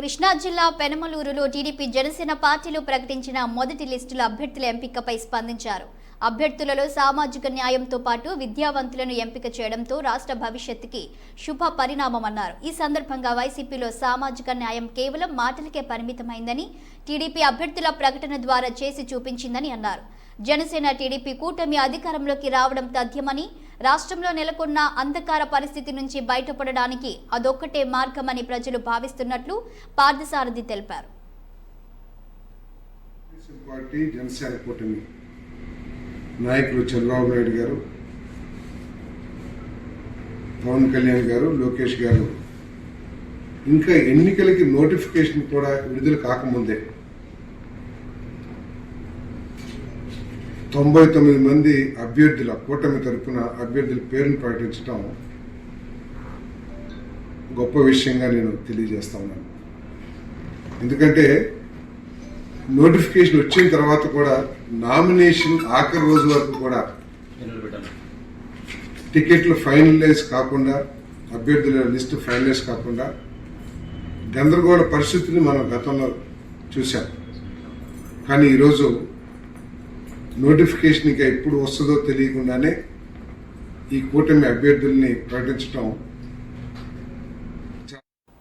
కృష్ణా జిల్లా పెనమలూరులో టీడీపీ జనసేన పార్టీలు ప్రకటించిన మొదటి లిస్టుల అభ్యర్థుల ఎంపికపై స్పందించారు. అభ్యర్థులలో సామాజిక న్యాయంతో పాటు విద్యావంతులను ఎంపిక చేయడంతో రాష్ట్ర భవిష్యత్తుకి శుభ పరిణామమన్నారు. ఈ సందర్భంగా వైసీపీలో సామాజిక న్యాయం కేవలం మాటలకే పరిమితమైందని, టీడీపీ అభ్యర్థుల ప్రకటన ద్వారా చేసి చూపించిందని అన్నారు. జనసేన టీడీపీ కూటమి అధికారంలోకి రావడం తథ్యమని, రాష్ట్రంలో నెలకొన్న అంధకార పరిస్థితి నుంచి బయటపడడానికి అదొక్కటే మార్గమని ప్రజలు భావిస్తున్నట్లు పార్థసారథి తెలిపారు. జనసేన కూటమి నాయకులు చంద్రబాబు నాయుడు గారు, పవన్ కళ్యాణ్ గారు, లోకేష్ గారు ఇంకా ఎన్నికలకి నోటిఫికేషన్ కూడా విడుదల కాకముందే 99 మంది అభ్యర్థుల కూటమి తరఫున అభ్యర్థుల పేరును ప్రకటించడం గొప్ప విషయంగా నేను తెలియజేస్తా ఉన్నాను. ఎందుకంటే నోటిఫికేషన్ వచ్చిన తర్వాత కూడా నామినేషన్ ఆఖరి రోజు వరకు కూడా టికెట్లు ఫైనలైజ్ కాకుండా, అభ్యర్థుల లిస్టు ఫైనలైజ్ కాకుండా గందరగోళ పరిస్థితిని మనం గతంలో చూశాం. కానీ ఈరోజు నోటిఫికేషన్ ఇంకా ఎప్పుడు వస్తుందో తెలియకుండానే ఈ కూటమి అభ్యర్థుల్ని ప్రకటించడం